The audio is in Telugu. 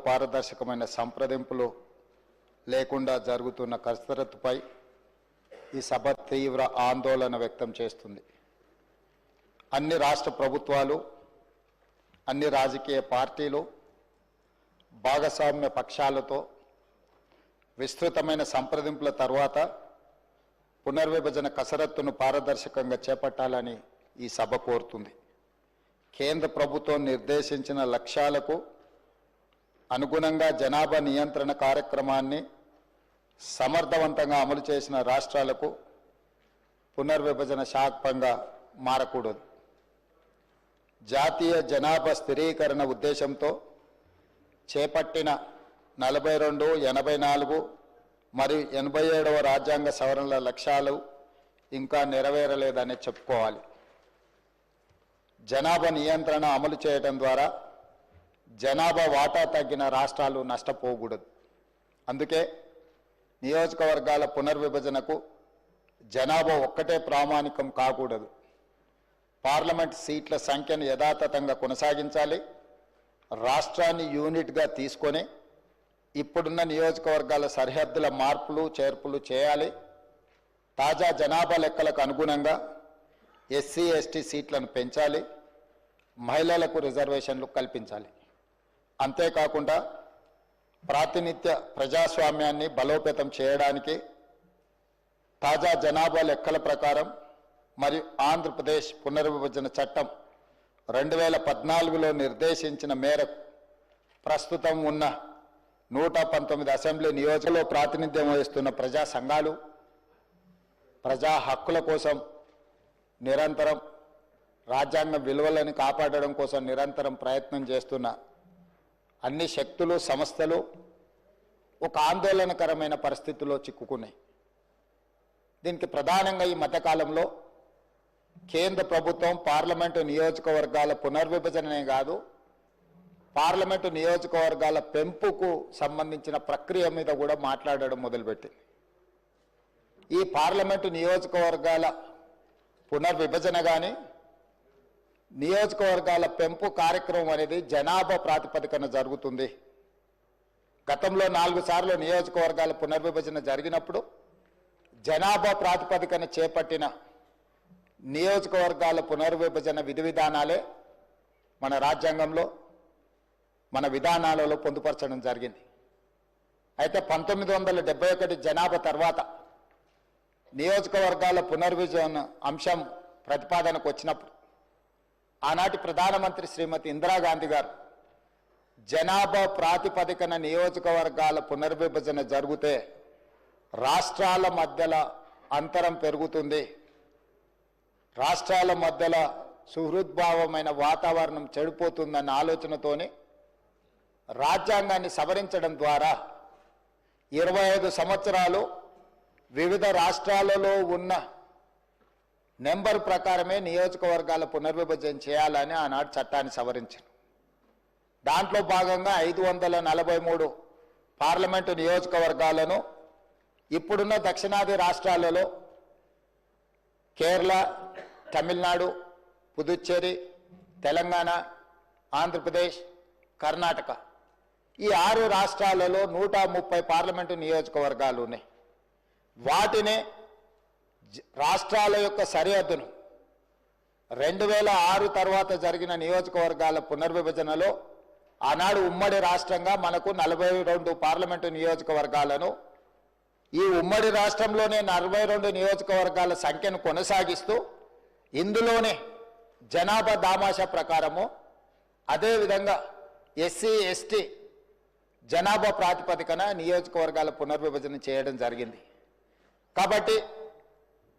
పారదర్శకమైన సంప్రదింపులు లేకుండా జరుగుతున్న కసరత్తుపై ఈ సభ తీవ్ర ఆందోళన వ్యక్తం చేస్తుంది. అన్ని రాష్ట్ర ప్రభుత్వాలు, అన్ని రాజకీయ పార్టీలు, భాగస్వామ్య పక్షాలతో విస్తృతమైన సంప్రదింపుల తర్వాత పునర్విభజన కసరత్తును పారదర్శకంగా చేపట్టాలని ఈ సభ కోరుతుంది. కేంద్ర ప్రభుత్వం నిర్దేశించిన లక్ష్యాలకు అనుగుణంగా జనాభా నియంత్రణ కార్యక్రమాన్ని సమర్థవంతంగా అమలు చేసిన రాష్ట్రాలకు పునర్విభజన శాపంగా మారకూడదు. జాతీయ జనాభా స్థిరీకరణ ఉద్దేశంతో చేపట్టిన 42, 84 మరియు 87వ రాజ్యాంగ సవరణల లక్ష్యాలు ఇంకా నెరవేరలేదని చెప్పుకోవాలి. జనాభా నియంత్రణ అమలు చేయడం ద్వారా జనాభా వాటా తగ్గిన రాష్ట్రాలు నష్టపోకూడదు. అందుకే నియోజకవర్గాల పునర్విభజనకు జనాభా ఒక్కటే ప్రామాణికం కాకూడదు. పార్లమెంట్ సీట్ల సంఖ్యను యథాతథంగా కొనసాగించాలి. రాష్ట్రాన్ని యూనిట్గా తీసుకొని ఇప్పుడున్న నియోజకవర్గాల సరిహద్దుల మార్పులు చేర్పులు చేయాలి. తాజా జనాభా లెక్కలకు అనుగుణంగా ఎస్సీ ఎస్టీ సీట్లను పెంచాలి. మహిళలకు రిజర్వేషన్లు కల్పించాలి. అంతేకాకుండా ప్రాతినిధ్య ప్రజాస్వామ్యాన్ని బలోపేతం చేయడానికి తాజా జనాభా లెక్కల ప్రకారం మరియు ఆంధ్రప్రదేశ్ పునర్విభజన చట్టం 2014లో నిర్దేశించిన మేరకు ప్రస్తుతం ఉన్న 119 అసెంబ్లీ నియోజకవర్గాల్లో ప్రాతినిధ్యం వహిస్తున్న ప్రజా సంఘాలు ప్రజా హక్కుల కోసం నిరంతరం రాజ్యాంగ విలువలను కాపాడడం కోసం నిరంతరం ప్రయత్నం చేస్తున్న అన్ని శక్తులు, సంస్థలు ఒక ఆందోళనకరమైన పరిస్థితుల్లో చిక్కుకున్నాయి. దీనికి ప్రధానంగా ఈ మధ్యకాలంలో కేంద్ర ప్రభుత్వం పార్లమెంటు నియోజకవర్గాల పునర్విభజననే కాదు, పార్లమెంటు నియోజకవర్గాల పెంపుకు సంబంధించిన ప్రక్రియ మీద కూడా మాట్లాడడం మొదలుపెట్టింది. ఈ పార్లమెంటు నియోజకవర్గాల పునర్విభజన కానీ నియోజకవర్గాల పెంపు కార్యక్రమం అనేది జనాభా ప్రాతిపదికన జరుగుతుంది. గతంలో 4 సార్లు నియోజకవర్గాల పునర్విభజన జరిగినప్పుడు జనాభా ప్రాతిపదికన చేపట్టిన నియోజకవర్గాల పునర్విభజన విధి విధానాలే మన రాజ్యాంగంలో మన విధానాలలో పొందుపరచడం జరిగింది. అయితే 1971 జనాభా తర్వాత నియోజకవర్గాల పునర్విభజన అంశం ప్రతిపాదనకు వచ్చినప్పుడు ఆనాటి ప్రధానమంత్రి శ్రీమతి ఇందిరాగాంధీ గారు జనాభా ప్రాతిపదికన నియోజకవర్గాల పునర్విభజన జరిగితే రాష్ట్రాల మధ్యలో అంతరం పెరుగుతుంది, రాష్ట్రాల మధ్యలో సుహృద్భావమైన వాతావరణం చెడిపోతుందన్న ఆలోచనతోనే రాజ్యాంగాన్ని సవరించడం ద్వారా 25 సంవత్సరాలు వివిధ రాష్ట్రాలలో ఉన్న నెంబర్ ప్రకారమే నియోజకవర్గాల పునర్విభజన చేయాలని ఆనాడు చట్టాన్ని సవరించారు. దాంట్లో భాగంగా 543 పార్లమెంటు నియోజకవర్గాలను ఇప్పుడున్న దక్షిణాది రాష్ట్రాలలో కేరళ, తమిళనాడు, పుదుచ్చేరి, తెలంగాణ, ఆంధ్రప్రదేశ్, కర్ణాటక ఈ 6 రాష్ట్రాలలో 130 పార్లమెంటు నియోజకవర్గాలు ఉన్నాయి. వాటిని రాష్ట్రాల యొక్క సరిహద్దును 2006 తర్వాత జరిగిన నియోజకవర్గాల పునర్విభజనలో ఆనాడు ఉమ్మడి రాష్ట్రంగా మనకు 42 పార్లమెంటు నియోజకవర్గాలను, ఈ ఉమ్మడి రాష్ట్రంలోనే 42 నియోజకవర్గాల సంఖ్యను కొనసాగిస్తూ ఇందులోనే జనాభా దామాషా ప్రకారము అదేవిధంగా ఎస్సీ ఎస్టీ జనాభా ప్రాతిపదికన నియోజకవర్గాల పునర్విభజన చేయడం జరిగింది. కాబట్టి